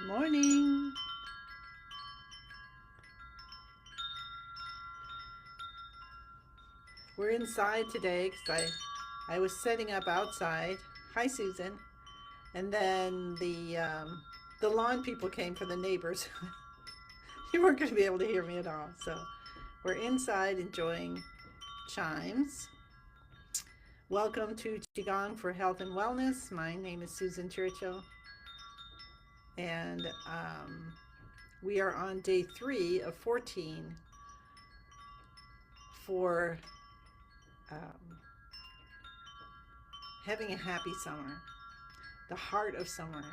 Morning. We're inside today because I was setting up outside. Hi, Susan. And then the lawn people came for the neighbors. You weren't going to be able to hear me at all. So we're inside enjoying chimes. Welcome to Qigong for Health and Wellness. My name is Susan Churchill, and we are on day 3 of 14 for um, having a happy summer, the heart of summer.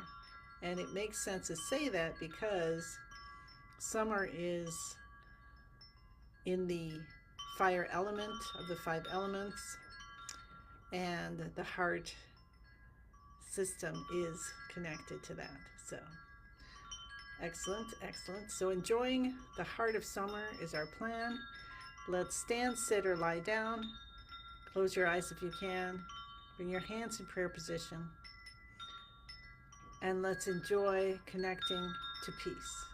And it makes sense to say that because summer is in the fire element of the 5 elements, and the heart system is connected to that. So, excellent, excellent. So, enjoying the heart of summer is our plan. Let's stand, sit, or lie down. Close your eyes if you can. Bring your hands in prayer position. And let's enjoy connecting to peace.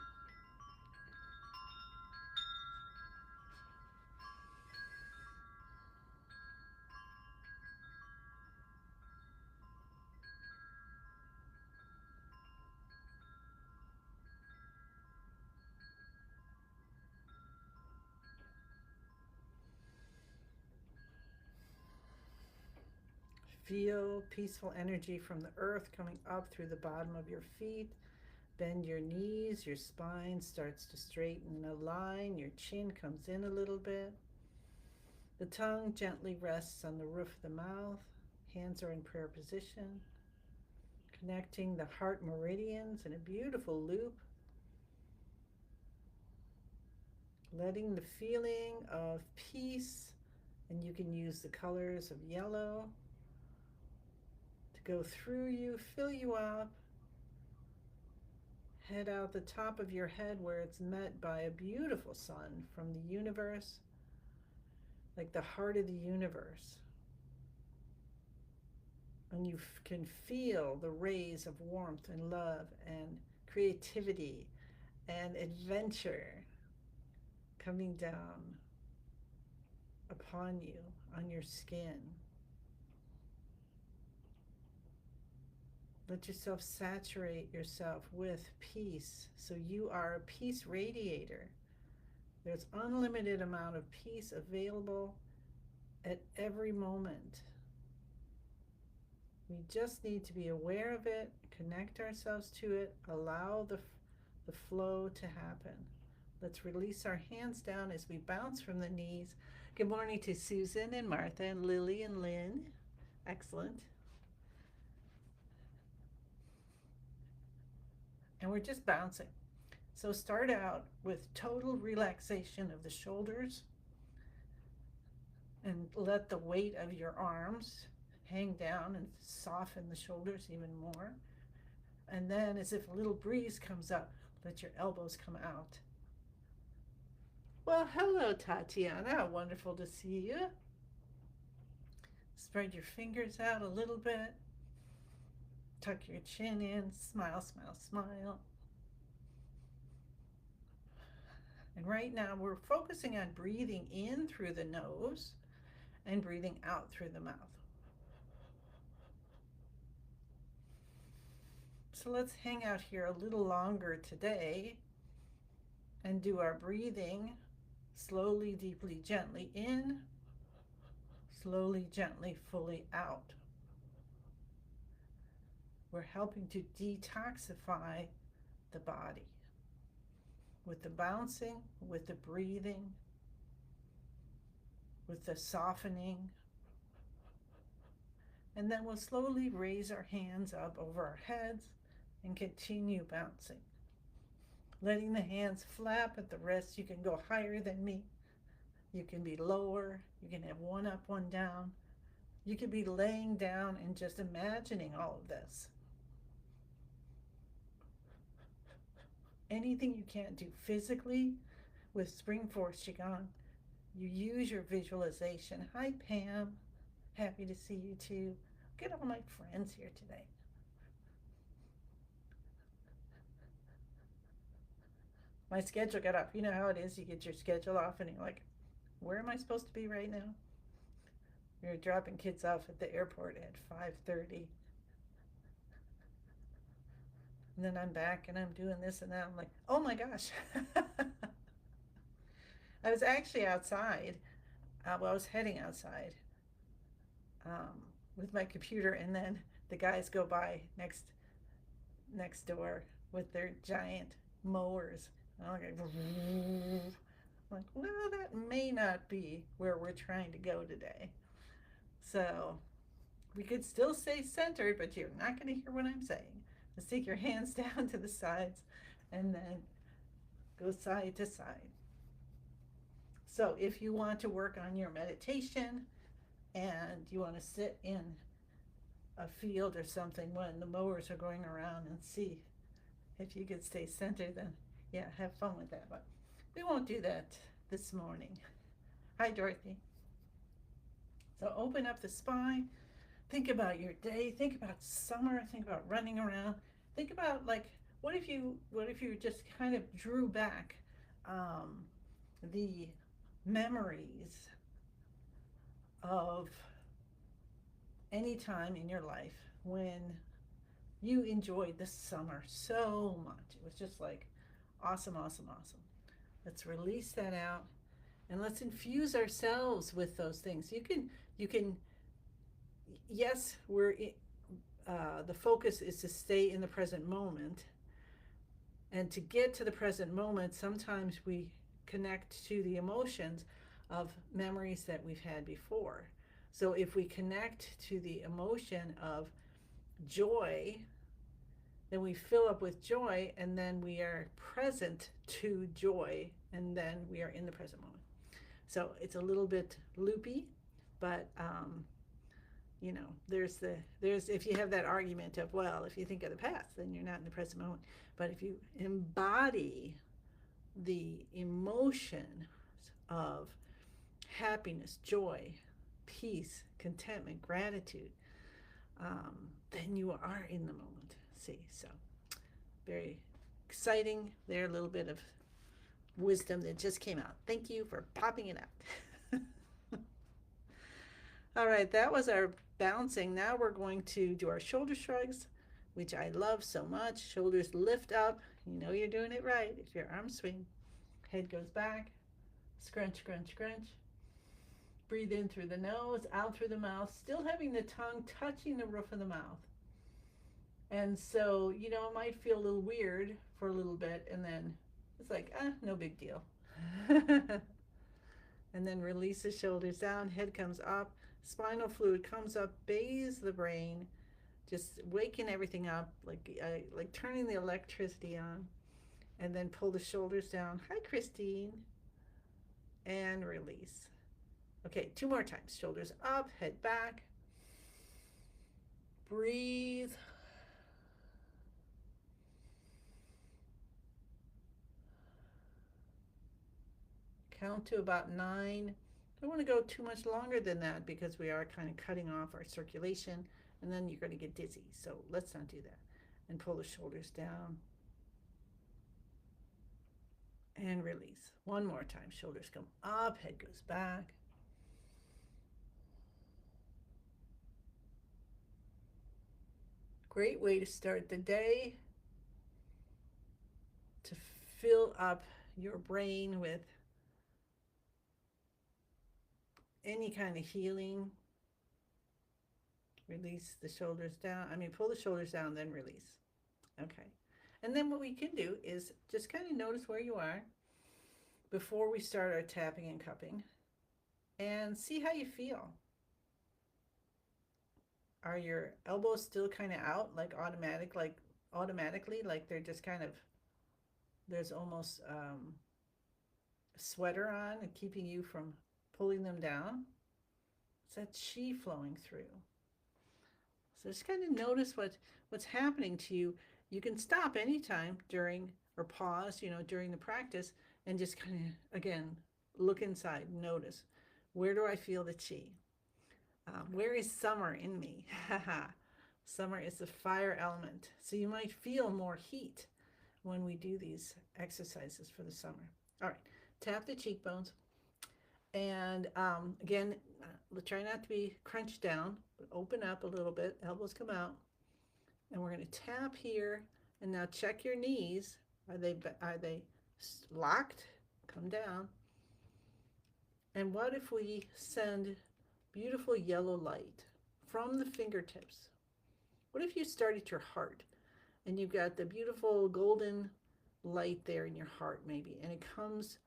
Feel peaceful energy from the earth coming up through the bottom of your feet. Bend your knees, your spine starts to straighten in a line, your chin comes in a little bit. The tongue gently rests on the roof of the mouth. Hands are in prayer position, connecting the heart meridians in a beautiful loop. Letting the feeling of peace, and you can use the colors of yellow to go through you, fill you up. Head out the top of your head where it's met by a beautiful sun from the universe, like the heart of the universe. And you can feel the rays of warmth and love and creativity and adventure coming down upon you, on your skin. Let yourself saturate yourself with peace, so you are a peace radiator. There's unlimited amount of peace available at every moment. We just need to be aware of it, connect ourselves to it, allow the flow to happen. Let's release our hands down as we bounce from the knees. Good morning to Susan and Martha and Lily and Lynn. Excellent. And we're just bouncing. So start out with total relaxation of the shoulders and let the weight of your arms hang down and soften the shoulders even more. And then, as if a little breeze comes up, let your elbows come out. Well, hello, Tatiana. Wonderful to see you. Spread your fingers out a little bit. Tuck your chin in. Smile, smile, smile. And right now, we're focusing on breathing in through the nose and breathing out through the mouth. So let's hang out here a little longer today and do our breathing slowly, deeply, gently in, slowly, gently, fully out. We're helping to detoxify the body with the bouncing, with the breathing, with the softening. And then we'll slowly raise our hands up over our heads and continue bouncing. Letting the hands flap at the wrist. You can go higher than me. You can be lower. You can have one up, one down. You could be laying down and just imagining all of this. Anything you can't do physically with Spring Force Qigong, you use your visualization. Hi, Pam. Happy to see you too. Get all my friends here today. my schedule got off. You know how it is, you get your schedule off and you're like, where am I supposed to be right now? You're dropping kids off at the airport at 5:30, and then I'm back and I'm doing this and that. I'm like, oh my gosh. I was actually outside. Well, I was heading outside um, with my computer, and then the guys go by next door with their giant mowers. I'm like, well, that may not be where we're trying to go today. So we could still stay centered, but you're not going to hear what I'm saying. Just take your hands down to the sides and then go side to side. So if you want to work on your meditation and you want to sit in a field or something when the mowers are going around and see if you could stay centered, then yeah, have fun with that. But we won't do that this morning. Hi, Dorothy. So open up the spine. Think about your day. Think about summer. Think about running around. Think about, like, what if you just kind of drew back the memories of any time in your life when you enjoyed the summer so much. It was just like awesome, awesome, awesome. Let's release that out and let's infuse ourselves with those things. You can, yes, the focus is to stay in the present moment. And to get to the present moment, sometimes we connect to the emotions of memories that we've had before. So if we connect to the emotion of joy, then we fill up with joy, and then we are present to joy, and then we are in the present moment. So it's a little bit loopy, but you know, there's if you have that argument of, well, if you think of the past, then you're not in the present moment. But if you embody the emotion of happiness, joy, peace, contentment, gratitude, then you are in the moment. See, so very exciting. There, a little bit of wisdom that just came out. Thank you for popping it out. All right, that was our bouncing. Now we're going to do our shoulder shrugs, which I love so much. Shoulders lift up. You know you're doing it right if your arms swing. Head goes back. Scrunch, scrunch, scrunch. Breathe in through the nose, out through the mouth, still having the tongue touching the roof of the mouth. And so, you know, it might feel a little weird for a little bit, and then it's like, no big deal. And then release the shoulders down, head comes up, spinal fluid comes up, bathes the brain, just waking everything up, like turning the electricity on, and then pull the shoulders down. Hi, Christine. And release. Okay, 2 more times. Shoulders up, head back. Breathe. Count to about 9. Don't want to go too much longer than that because we are kind of cutting off our circulation, and then you're going to get dizzy. So let's not do that. And pull the shoulders down. And release. 1 more time. Shoulders come up, head goes back. Great way to start the day, to fill up your brain with any kind of healing. Release the shoulders down. Pull the shoulders down, then release. Okay. And then what we can do is just kind of notice where you are before we start our tapping and cupping, and see how you feel. Are your elbows still kind of out, automatically, like they're just kind of, there's almost a sweater on and keeping you from pulling them down? Is that chi flowing through? So just kind of notice what's happening to you. You can stop anytime during, or pause, during the practice, and just kind of, again, look inside, notice, where do I feel the chi? Where is summer in me? Summer is the fire element. So you might feel more heat when we do these exercises for the summer. All right, tap the cheekbones. And again, try not to be crunched down, but open up a little bit, elbows come out. And we're going to tap here. And now check your knees. Are they locked? Come down. And what if we send beautiful yellow light from the fingertips? What if you start at your heart and you've got the beautiful golden light there in your heart maybe, and it comes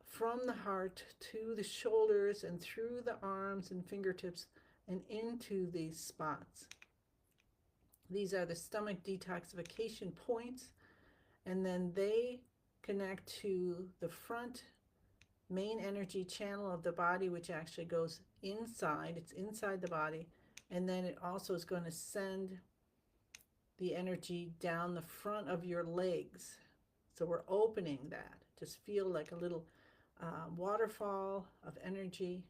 from the heart to the shoulders and through the arms and fingertips and into these spots. These are the stomach detoxification points, and then they connect to the front main energy channel of the body, which actually goes inside. It's inside the body, and then it also is going to send the energy down the front of your legs. So we're opening that. Just feel like a little waterfall of energy.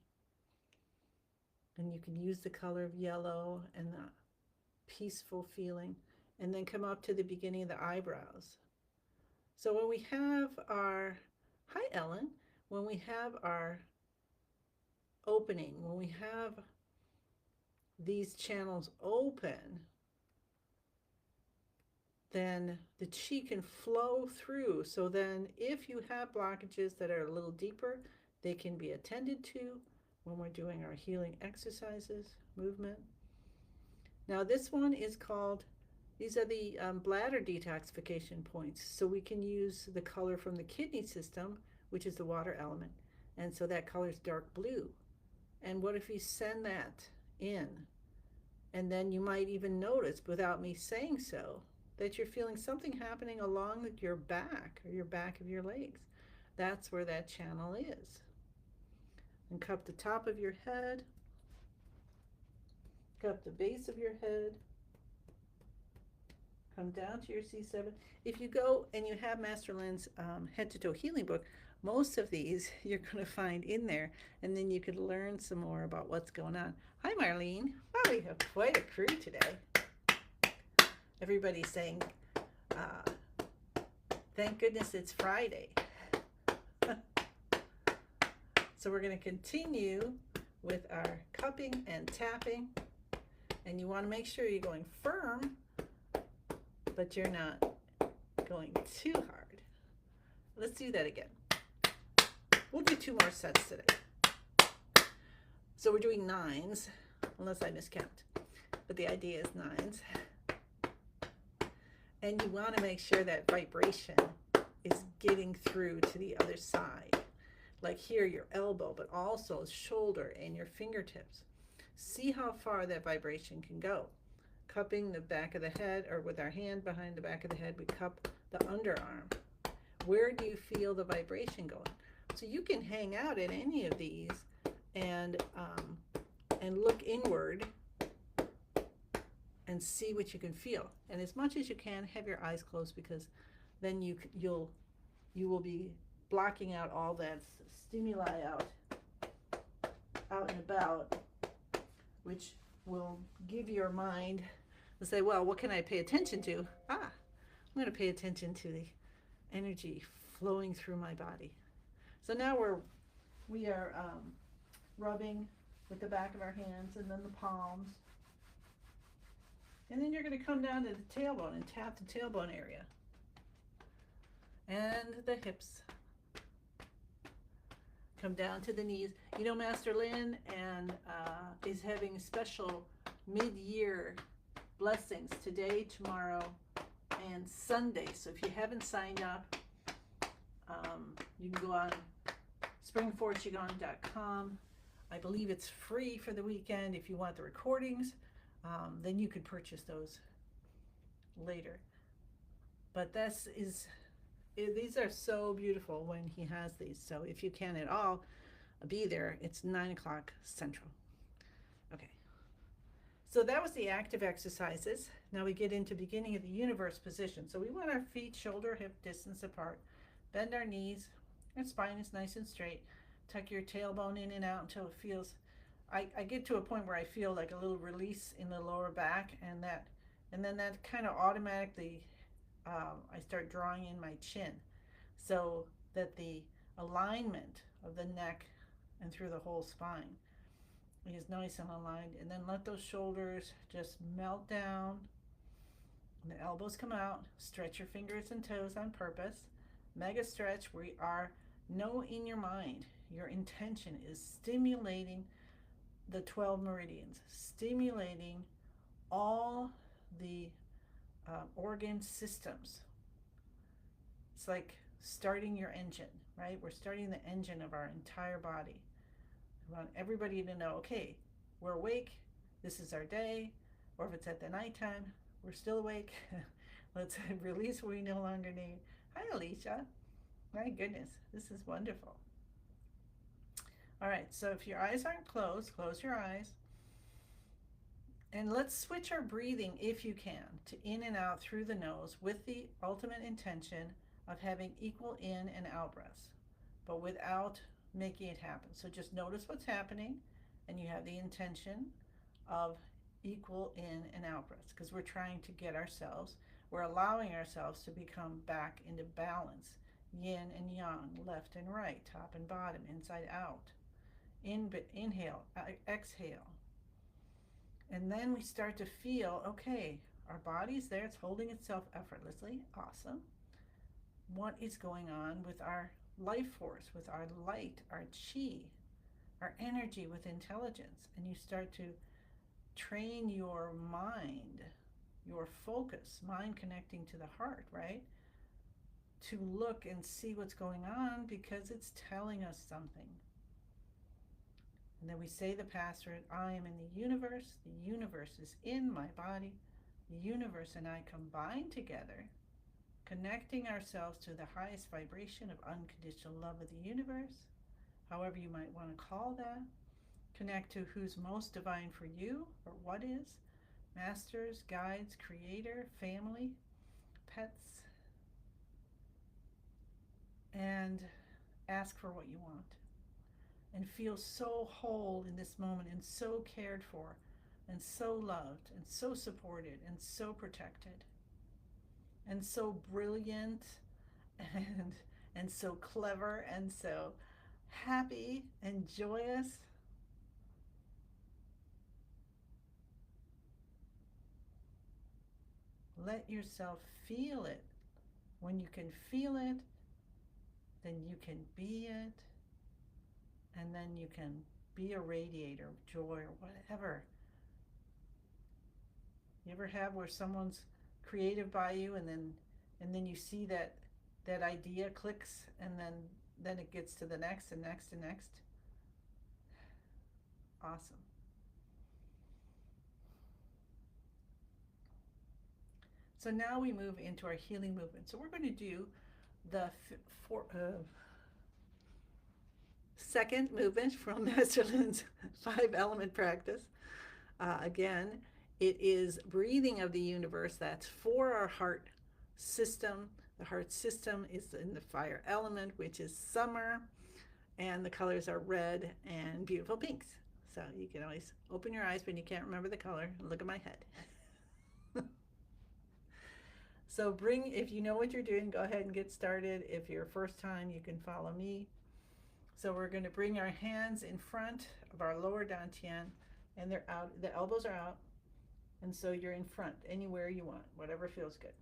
And you can use the color of yellow and the peaceful feeling. And then come up to the beginning of the eyebrows. So when we have our, hi Ellen, when we have our opening, when we have these channels open, then the chi can flow through. So then if you have blockages that are a little deeper, they can be attended to when we're doing our healing exercises, movement. Now this one is called, these are the bladder detoxification points. So we can use the color from the kidney system, which is the water element. And so that color is dark blue. And what if you send that in? And then you might even notice, without me saying so, that you're feeling something happening along your back or your back of your legs. That's where that channel is. And cup the top of your head, cup the base of your head, come down to your C7. If you go and you have Master Lynn's Head to Toe Healing book, most of these you're going to find in there, and then you could learn some more about what's going on. Hi, Marlene. Wow, we have quite a crew today. Everybody's saying, thank goodness it's Friday. So we're going to continue with our cupping and tapping. And you want to make sure you're going firm, but you're not going too hard. Let's do that again. We'll do 2 more sets today. So we're doing 9s, unless I miscount. But the idea is 9s. And you want to make sure that vibration is getting through to the other side. Like here, your elbow, but also shoulder and your fingertips. See how far that vibration can go. Cupping the back of the head, or with our hand behind the back of the head, we cup the underarm. Where do you feel the vibration going? So you can hang out at any of these and look inward and see what you can feel. And as much as you can, have your eyes closed, because then you will be blocking out all that stimuli out and about, which will give your mind to say, well, what can I pay attention to? I'm going to pay attention to the energy flowing through my body. So now we are rubbing with the back of our hands and then the palms. And then you're going to come down to the tailbone and tap the tailbone area. And the hips. Come down to the knees. You know, Master Lynn is having special mid-year blessings today, tomorrow, and Sunday. So if you haven't signed up, you can go on springforqigong.com. I believe it's free for the weekend. If you want the recordings, then you could purchase those later. But these are so beautiful when he has these. So if you can at all be there, it's 9 o'clock Central. Okay. So that was the active exercises. Now we get into beginning of the universe position. So we want our feet shoulder hip distance apart. Bend our knees. Our spine is nice and straight. Tuck your tailbone in and out until it feels, I get to a point where I feel like a little release in the lower back, and then that kind of automatically I start drawing in my chin so that the alignment of the neck and through the whole spine is nice and aligned. And then let those shoulders just melt down. And the elbows come out. Stretch your fingers and toes on purpose. Mega stretch. We are, know in your mind, your intention is stimulating the 12 meridians, stimulating all the organ systems. It's like starting your engine, right? We're starting the engine of our entire body. I want everybody to know, okay, we're awake, this is our day, or if it's at the nighttime, we're still awake. Let's release what we no longer need. Hi, Alicia. My goodness, this is wonderful. All right, so if your eyes aren't closed, close your eyes. And let's switch our breathing, if you can, to in and out through the nose with the ultimate intention of having equal in and out breaths, but without making it happen. So just notice what's happening, and you have the intention of equal in and out breaths, because we're trying to get ourselves, we're allowing ourselves to become back into balance, yin and yang, left and right, top and bottom, inside out. Inhale, exhale. And then we start to feel, okay, our body's there, it's holding itself effortlessly. Awesome. What is going on with our life force, with our light, our chi, our energy with intelligence? And you start to train your mind, your focus, mind connecting to the heart, right? To look and see what's going on because it's telling us something. And then we say the password, I am in the universe is in my body, the universe and I combine together, connecting ourselves to the highest vibration of unconditional love of the universe, however you might want to call that. Connect to who's most divine for you, or what is, masters, guides, creator, family, pets, and ask for what you want. And feel so whole in this moment, and so cared for, and so loved, and so supported, and so protected, and so brilliant, and so clever, and so happy and joyous. Let yourself feel it. When you can feel it, then you can be it. And then you can be a radiator of joy or whatever. You ever have where someone's creative by you, and then you see that idea clicks, and then it gets to the next and next and next? Awesome. So now we move into our healing movement. So we're going to do the second movement from Master Lin's 5-element practice. Again, it is breathing of the universe. That's for our heart system. The heart system is in the fire element, which is summer, and the colors are red and beautiful pinks. So you can always open your eyes when you can't remember the color and look at my head. So if you know what you're doing, go ahead and get started. If you're first time, you can follow me. So we're going to bring our hands in front of our lower dantian, and they're out, the elbows are out, and so you're in front anywhere you want, whatever feels good,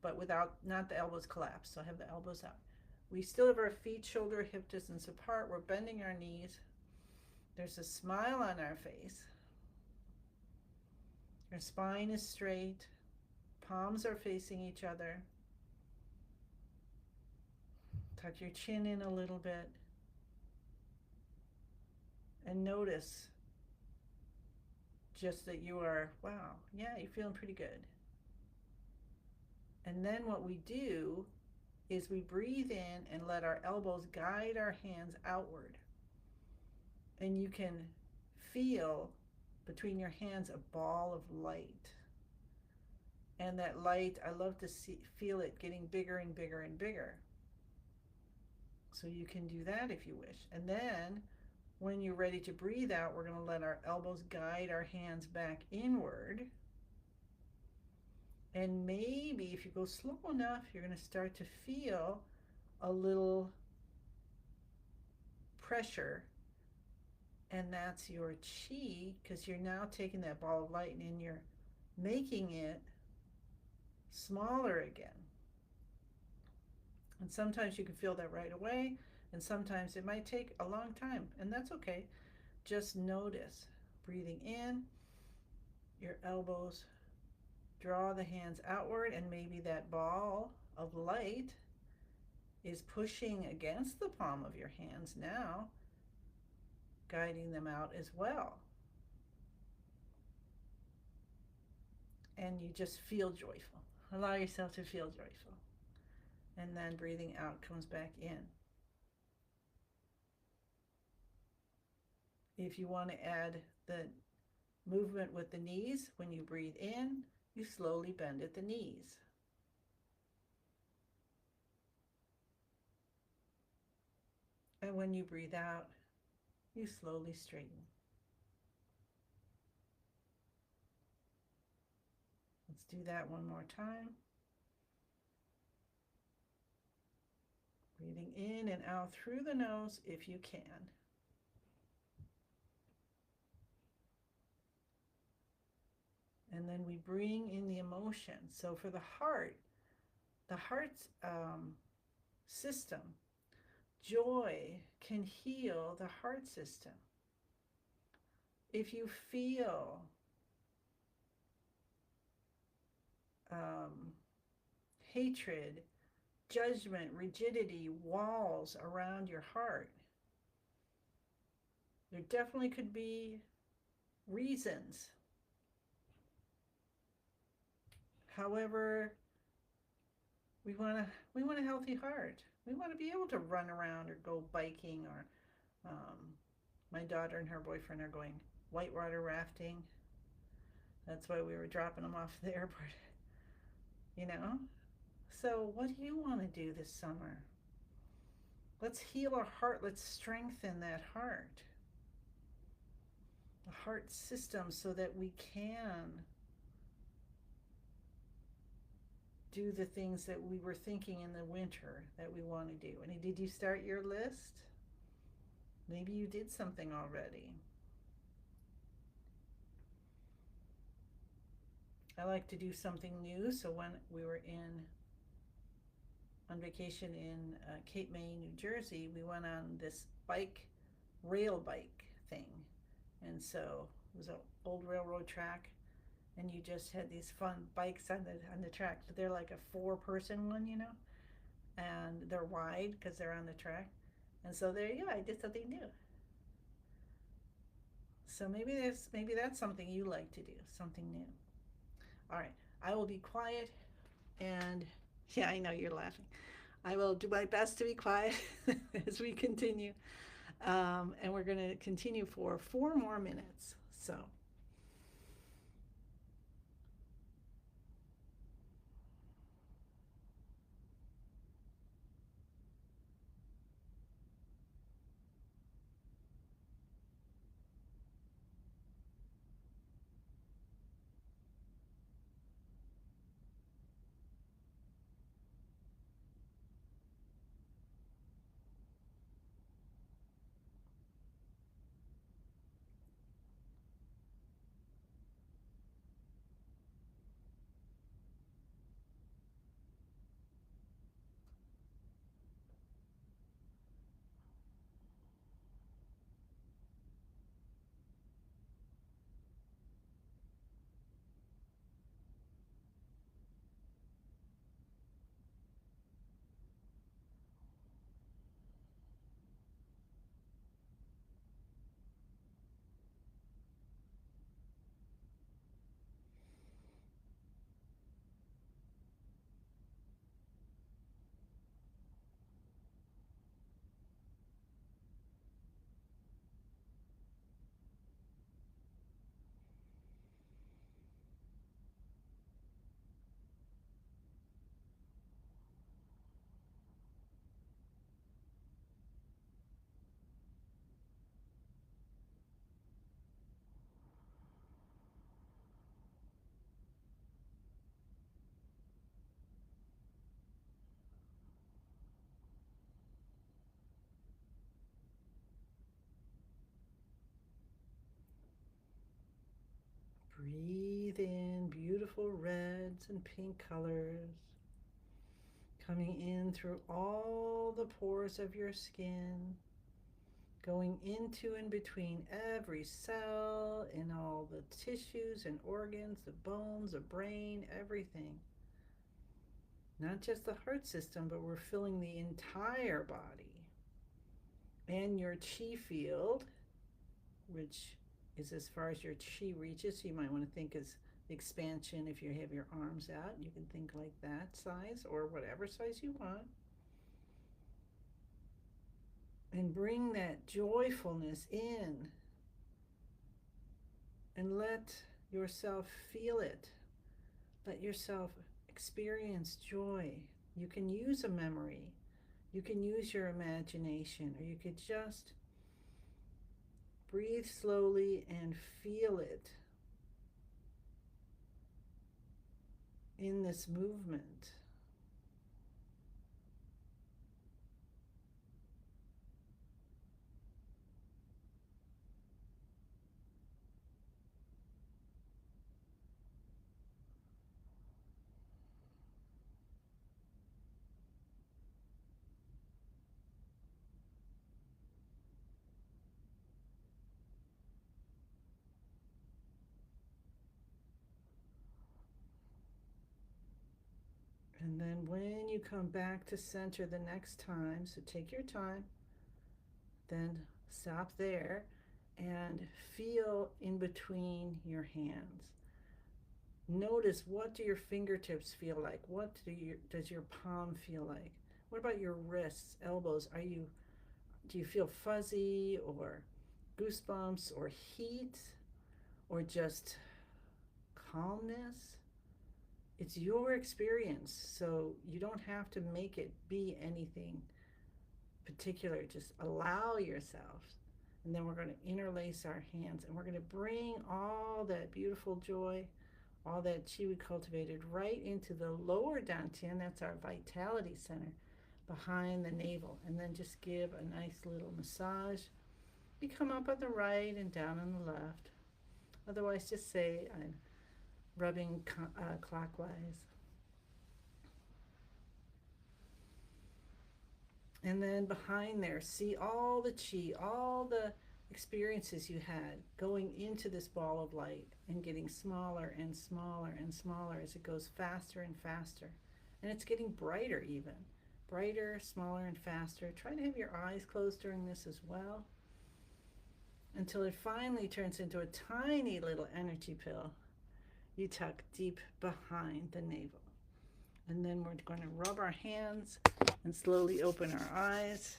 but not the elbows collapse. So have the elbows out. We still have our feet shoulder hip distance apart. We're bending our knees. There's a smile on our face. Our spine is straight. Palms are facing each other. Tuck your chin in a little bit. And notice just that you are, wow, yeah, you're feeling pretty good. And then what we do is we breathe in and let our elbows guide our hands outward. And you can feel between your hands a ball of light. And that light, I love to feel it getting bigger and bigger and bigger. So you can do that if you wish. And then when you're ready to breathe out, we're going to let our elbows guide our hands back inward. And maybe if you go slow enough, you're going to start to feel a little pressure, and that's your chi, because you're now taking that ball of light and you're making it smaller again. And sometimes you can feel that right away, and sometimes it might take a long time, and that's okay. Just notice breathing in, your elbows, draw the hands outward, and maybe that ball of light is pushing against the palm of your hands now, guiding them out as well. And you just feel joyful. Allow yourself to feel joyful. And then breathing out comes back in. If you want to add the movement with the knees, when you breathe in, you slowly bend at the knees. And when you breathe out, you slowly straighten. Let's do that one more time. Breathing in and out through the nose if you can. And then we bring in the emotion. So for the heart's system, joy can heal the heart system. If you feel hatred, judgment, rigidity, walls around your heart, there definitely could be reasons. However, we want a healthy heart. We want to be able to run around or go biking, or my daughter and her boyfriend are going whitewater rafting. That's why we were dropping them off at the airport. You know? So what do you want to do this summer? Let's heal our heart. Let's strengthen that heart. The heart system, so that we can do the things that we were thinking in the winter that we want to do. And did you start your list? Maybe you did something already. I like to do something new. So when we were on vacation in Cape May, New Jersey, we went on this rail bike thing. And so it was an old railroad track, and you just had these fun bikes on the track. They're like a 4-person one, and they're wide because they're on the track. And so there you go, I did something new. So maybe that's something you like to do, something new. All right, I will be quiet, and yeah, I know you're laughing. I will do my best to be quiet as we continue. And we're going to continue for 4 more minutes. So. Breathe in beautiful reds and pink colors coming in through all the pores of your skin, going into and between every cell in all the tissues and organs, the bones, the brain, everything. Not just the heart system, but we're filling the entire body. And your chi field, which is as far as your chi reaches. So you might want to think as the expansion. If you have your arms out, you can think like that size or whatever size you want. And bring that joyfulness in and let yourself feel it. Let yourself experience joy. You can use a memory. You can use your imagination, or you could just breathe slowly and feel it in this movement. And then when you come back to center the next time, so take your time, then stop there and feel in between your hands. Notice, what do your fingertips feel like? Does your palm feel like? What about your wrists, elbows? Do you feel fuzzy or goosebumps or heat or just calmness? It's your experience, so you don't have to make it be anything particular. Just allow yourself. And then we're going to interlace our hands and we're going to bring all that beautiful joy, all that chi we cultivated right into the lower dantian. That's our vitality center behind the navel. And then just give a nice little massage. You come up on the right and down on the left. Otherwise, just say, I'm rubbing clockwise. And then behind there, see all the chi, all the experiences you had going into this ball of light and getting smaller and smaller and smaller as it goes faster and faster. And it's getting brighter even. Brighter, smaller, and faster. Try to have your eyes closed during this as well, until it finally turns into a tiny little energy pill you tuck deep behind the navel. And then we're going to rub our hands and slowly open our eyes.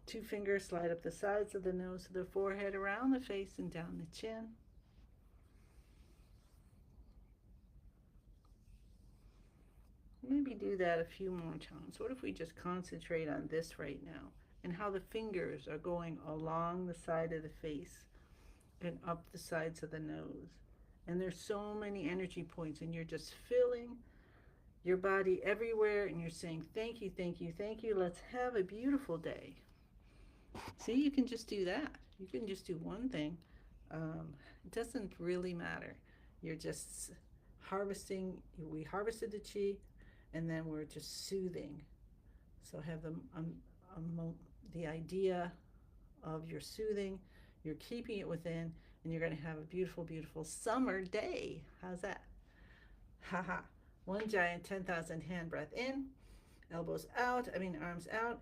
2 fingers slide up the sides of the nose to the forehead, around the face and down the chin. Maybe do that a few more times. What if we just concentrate on this right now and how the fingers are going along the side of the face and up the sides of the nose. And there's so many energy points, and you're just filling your body everywhere, and you're saying, thank you, thank you, thank you. Let's have a beautiful day. See, you can just do that. You can just do one thing. It doesn't really matter. You're just harvesting. We harvested the chi, and then we're just soothing. So have the idea of your soothing. You're keeping it within, and you're going to have a beautiful, beautiful summer day. How's that? Haha. One giant 10,000 hand breath in, elbows out, arms out,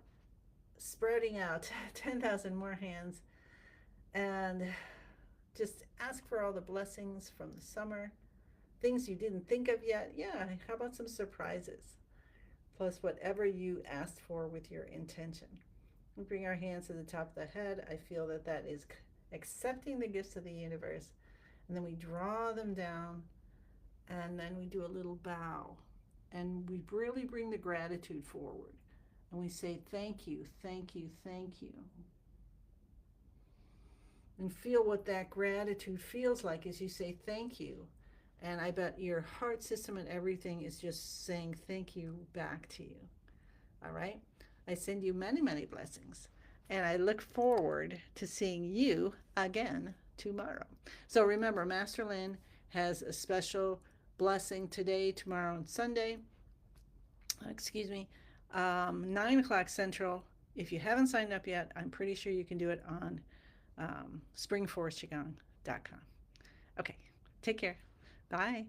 spreading out 10,000 more hands, and just ask for all the blessings from the summer, things you didn't think of yet. Yeah, how about some surprises? Plus whatever you asked for with your intention. We bring our hands to the top of the head. I feel that is accepting the gifts of the universe. And then we draw them down, and then we do a little bow. And we really bring the gratitude forward. And we say, thank you, thank you, thank you. And feel what that gratitude feels like as you say thank you. And I bet your heart system and everything is just saying thank you back to you. All right? I send you many, many blessings. And I look forward to seeing you again tomorrow. So remember, Master Lin has a special blessing today, tomorrow, and Sunday. Excuse me, 9 o'clock Central. If you haven't signed up yet, I'm pretty sure you can do it on springforestqigong.com. Okay, take care. Bye.